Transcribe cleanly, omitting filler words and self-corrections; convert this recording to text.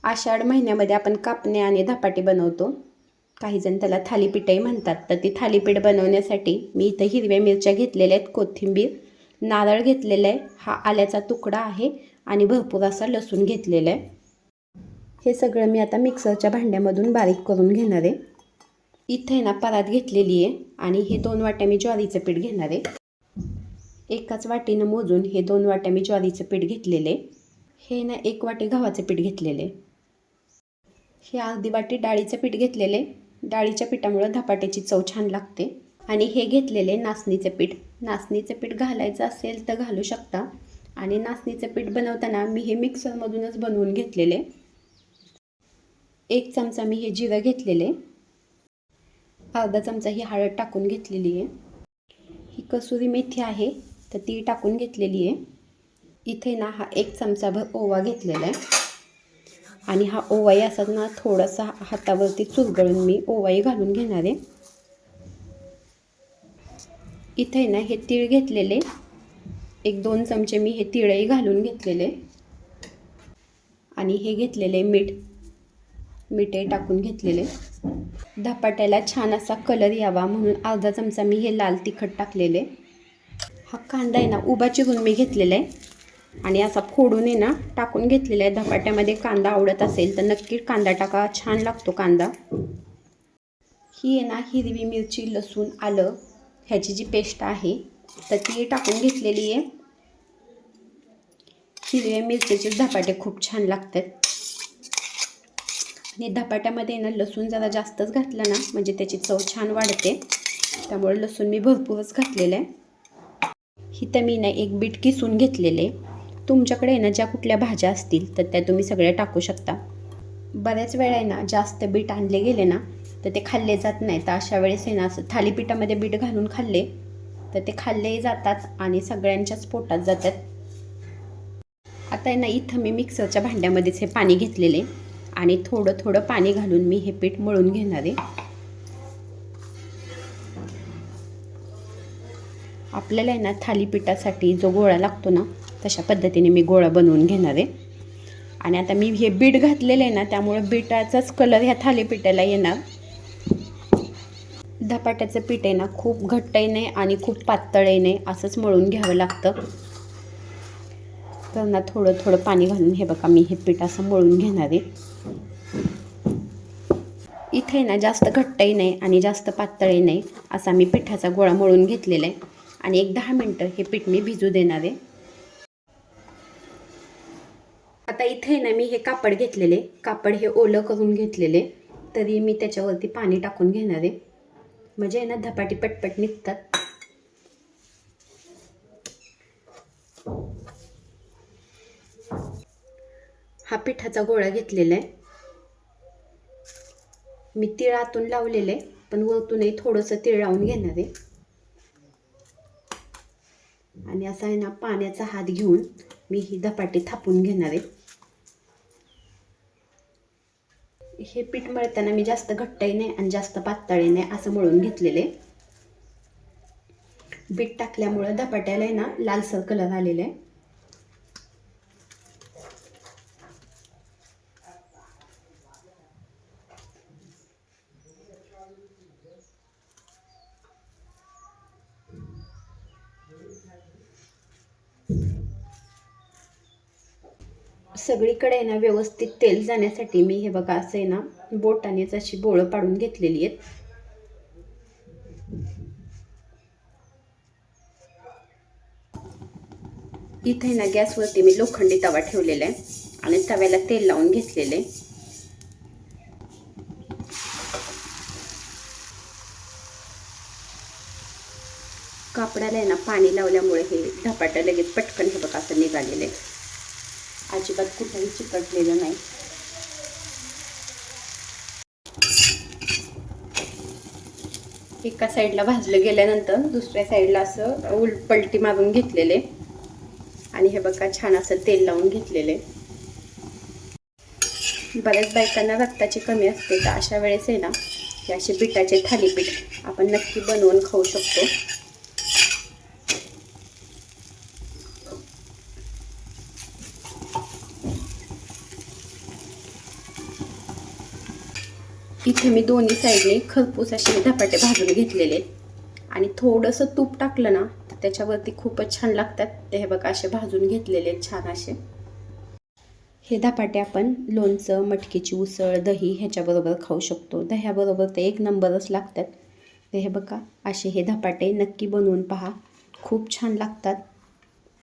आषाढ महिन्यामध्ये आपण कापणे आणि धपाटे बनवतो. काही जण त्याला थालीपीठही म्हणतात. तर ती थालीपीठ बनवण्यासाठी मी इथं हिरव्या मिरच्या घेतलेल्या आहेत, कोथिंबीर, नारळ घेतलेला आहे, हा आल्याचा तुकडा आहे आणि भरपूर असा लसूण घेतलेला आहे. हे सगळं मी आता मिक्सरच्या भांड्यामधून बारीक करून घेणार आहे. इथे ना परात घेतलेली आहे आणि हे 2 वाट्या मी ज्वारीचं पीठ घेणार आहे. एकाच वाटीनं मोजून हे 2 वाट्या मी ज्वारीचं पीठ घेतलेले. हे ना 1 वाटी गव्हाचं पीठ घेतलेले. हे अर्धी वाटी डाळीचं पीठ घेतलेले. डाळीच्या पिठामुळे धपाट्याची चव छान लागते. आणि हे घेतलेले नाचणीचं पीठ. नाचणीचं पीठ घालायचं असेल तर घालू शकता. आणि नाचणीचं पीठ बनवताना मी हे मिक्सरमधूनच बनवून घेतलेले. 1 चमचा मी हे जिरं घेतलेले. अर्धा चमचा ही हळद टाकून घेतलेली आहे. ही कसुरी मेथी आहे तर ती टाकून घेतलेली आहे. इथे ना हा 1 चमचाभर ओवा घेतलेला आहे आणि हा ओवाही असा ना थोडासा हातावरती चुरगळून मी ओवाही घालून घेणार आहे. इथे ना हे तीळ घेतलेले. 1-2 चमचे मी हे तीळही घालून घेतलेले. आणि हे घेतलेले मीठही टाकून घेतलेले. धपाट्याला छान असा कलर यावा म्हणून अर्धा चमचा मी हे लाल तिखट टाकलेले. हा कांदा आहे ना उभा चिरून मी घेतलेला आहे आणि असा फोडून आहे ना टाकून घेतलेला आहे. धपाट्यामध्ये कांदा आवडत असेल तर नक्की कांदा टाका, छान लागतो कांदा. ही आहे ना हिरवी मिरची, लसूण, आलं ह्याची जी पेस्ट आहे तर ती टाकून घेतलेली आहे. हिरव्या मिरचीचे धपाटे खूप छान लागतात. आणि धपाट्यामध्ये ना लसूण जरा जास्तच घातलं ना म्हणजे त्याची चव छान वाढते. त्यामुळे लसूण मी भरपूरच घातलेलं आहे. इथं मी ना 1 बीट किसून घेतलेले. तुमच्याकडे ना ज्या कुठल्या भाज्या असतील तर त्या तुम्ही सगळ्या टाकू शकता. बऱ्याच वेळा आहे ना जास्त बीट आणले गेले ना तर ते खाल्ले जात नाही. तर अशा वेळेस आहे ना असं थालीपीठामध्ये बीट घालून खाल्ले तर ते खाल्लेही जातात आणि सगळ्यांच्याच पोटात जातात. आता आहे ना इथं मी मिक्सरच्या भांड्यामध्येच हे पाणी घेतलेले आणि थोडं थोडं पाणी घालून मी हे पीठ मळून घेणार आहे. आपल्याला आहे ना थालीपीठासाठी जो गोळा लागतो ना तशा पद्धतीने मी गोळा बनवून घेणार आहे. आणि आता मी हे बीट घातलेलं आहे ना त्यामुळे बीटाचाच कलर ह्या थालीपीठाला येणार. धपाट्याचं पीठ आहे ना खूप घट्टही नाही आणि खूप पातळही नाही, असंच मळून घ्यावं लागतं. तर ना थोडं थोडं पाणी घालून हे बघा मी हे पीठ असं मळून घेणार आहे. इथे ना जास्त घट्टही नाही आणि जास्त पातळही नाही असा मी पिठाचा गोळा मळून घेतलेला आहे. आणि 10 मिनटं हे पीठ मी भिजू देणार आहे. आता इथे ना मी हे कापड घेतलेले. कापड हे ओलं करून घेतलेले. तरी मी त्याच्यावरती पाणी टाकून घेणार आहे म्हणजे ना धपाटी पटपट निघतात. हा पिठाचा गोळा घेतलेला आहे. मी तीळ आतून लावलेले पण वरतूनही थोडंसं तीळ लावून घेणार आहे. आणि असा आहे ना पाण्याचा हात घेऊन मी ही धपाटी थापून घेणार आहे. हे पीठ मळताना मी जास्त घट्टही नाही आणि जास्त पातळही नाही असं मळून घेतलेले. बीट टाकल्यामुळे धपाट्याला आहे ना लालसर कलर आलेला आहे. सगळीकडे ना व्यवस्थित तेल जाण्यासाठी मी हे बघा असं आहे ना बोटानेच अशी बोळं पाडून घेतलेली आहेत. इथे ना गॅसवरती मी लोखंडी तवा ठेवलेला आहे आणि तव्याला तेल लावून घेतलेले. कापडाला आहे ना पाणी लावल्यामुळे हे धपाटं लगेच पटकन हे बघा असं निघालेलं आहे. अजिबात कुठेही चिकटलेलं नाही. एका साईडला भाजलं गेल्यानंतर दुसऱ्या साईडला असं पलटी मारून घेतलेले आणि हे बघा छान असं तेल लावून घेतलेले. बऱ्याच बायकांना रक्ताची कमी असते तर अशा वेळेस आहे ना हे असे पिठाचे थालीपीठ आपण नक्की बनवून खाऊ शकतो. इथे मी दोन्ही साईडने खरपूस असे धपाटे भाजून घेतलेले आणि थोडंसं तूप टाकलं ना तर त्याच्यावरती खूपच छान लागतात. ते हे बघा असे भाजून घेतलेले छान असे. हे धपाटे आपण लोणचं, मटकीची उसळ, दही ह्याच्याबरोबर खाऊ शकतो. दह्याबरोबर ते एक नंबरच लागतात. ते हे बघा असे हे धपाटे नक्की बनवून पहा, खूप छान लागतात.